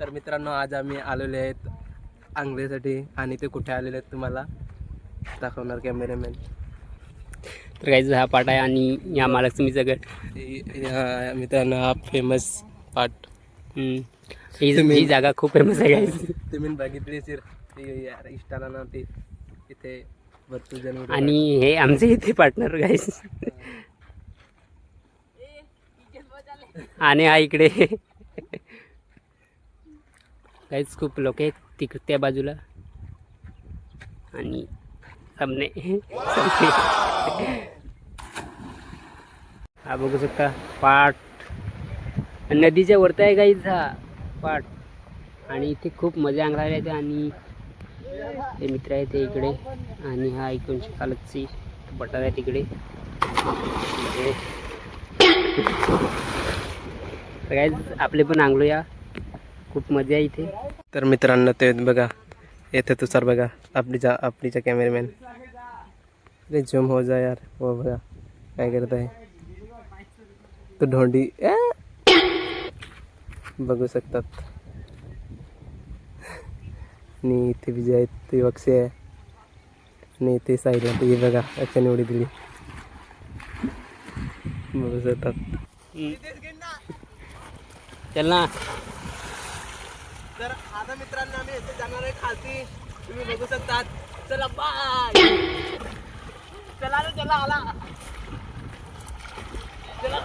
तर मित्रांनो आज आम्ही आलेले आहेत आंघोळीसाठी आणि ते कुठे आलेले आहेत तुम्हाला दाखवणार कॅमेरामॅन. तर काहीच हा पाट आहे आणि या महालक्ष्मीचा गट. मित्रांनो हा फेमस पाट. ही जागा खूप फेमस आहे गाईज. तुम्ही बघितली यार इष्टाला ना ते इथे भरपूर जण. आणि हे आमचे इथे पार्टनर गाईज. आणि हा इकडे काहीच खूप लोक आहेत त्या बाजूला आणि सामने हा बघू शकता पाट नदीच्या वरती आहे गाईज हा पाट. आणि इथे खूप मजा अंगलायला येते आणि हे मित्र आहे ते इकडे आणि हा 1940ची बटार आहे तिकडे. गाईज आपले पण अंगलूया खूप मजा आहे इथे. तर मित्रांनो ते बघा येथे तुषार बघा आपलीचा कॅमेरामॅन. अरे झूम हो जा यार. वो बघा काय करत आहे तो ढोंडी बघू शकतात. आणि इथे विजय आहेत ते वक्षे आहे आणि इथे साईडला ते बघा याच्या निवडी दिली बघू शकतात. चल ना. तर आता मित्रांनो आम्ही इथे जाणार आहे खालती तुम्ही बघू शकतात. चला बाय. चला रे चला आला चला.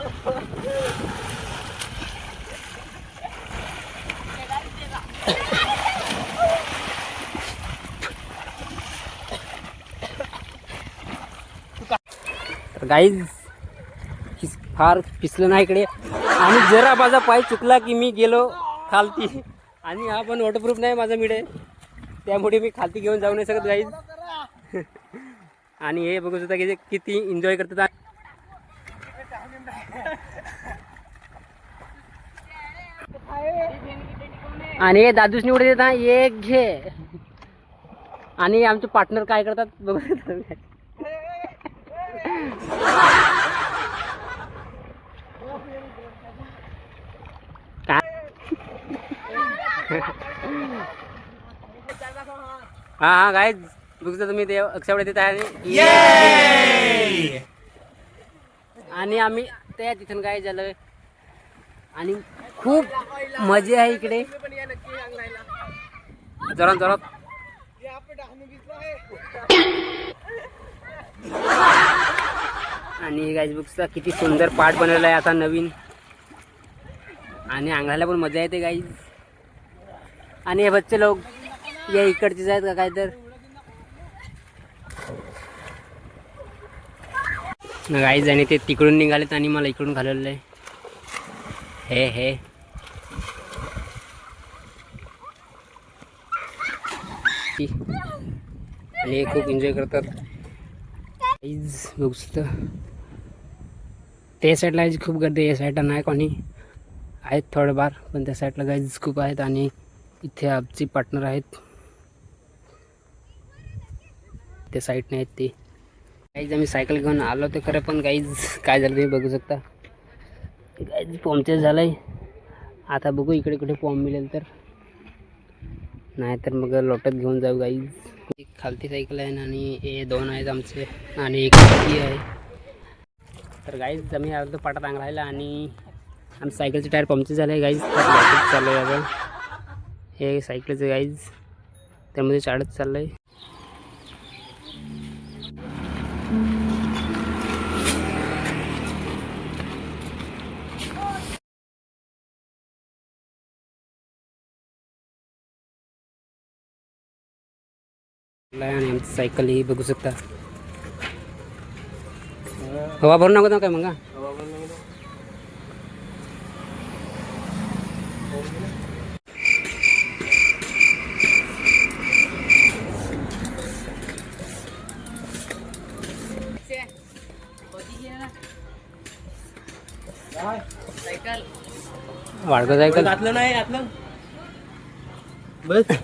तर गाईज फार पिसलं नाही इकडे आणि जरा माझा पाय चुकला की मी गेलो खालती. आणि हा पण वॉटरप्रूफ नाही माझा मिळे त्यामुळे मी खालती घेऊन जाऊ नाही शकत गाईज. आणि हे बघू शकता की किती एन्जॉय करतात. आणि हे दादूस निवडे देतात एक घे. आणि आमचे पार्टनर काय करतात बघू शकता. हा गाईज बघू तुम्ही ते अक्षावडे देत आहे आणि आम्ही त्या तिथून काय झालं आणि खूप मजा आहे इकडे. जोरात जोरात. आणि गाईज बघता किती सुंदर पाट बनवला आहे आता नवीन आणि अंगणाला पण मजा येते गाईज. आणि हे बच्चे लोक या इकडचेच आहेत का काय तर गाईज. आणि ते तिकडून निघालेत आणि मला इकडून घालवलं आहे हे आणि हे खूप एन्जॉय करतात गाईज बघू शकता. त्या साईडला खूप गर्दी या साईडला नाही कोणी आहेत थोडंफार पण त्या साईडला गाईज खूप आहेत. आणि इथे आमची पार्टनर आहेत त्या साईडने आहेत ते गाईज. आम्ही सायकल घेऊन आलो ते खरं पण गाईज काय झालं तुम्ही बघू शकता. गाईज पॉम्पचेस झालं आहे. आता बघू इकडे कुठे पॉम्प मिळेल तर नाही तर मग लोटत घेऊन जाऊ गाईज. एक खालती सायकल आहे आणि हे दोन आहेत आमचे आणि एक खालती आहे. तर गाईज आम्ही आलो पाटात अंगलायला आणि आमच्या सायकलचे टायर पंक्चर झाले गाईज. तर चालू आहे आता हे सायकलचं गाईज त्यामध्ये चालत चाललं आहे. आणि आमची सायकल ही बघू शकता. हवा भरून नको काय मग वाढगं सायकल घातलं नाही घातलं बस.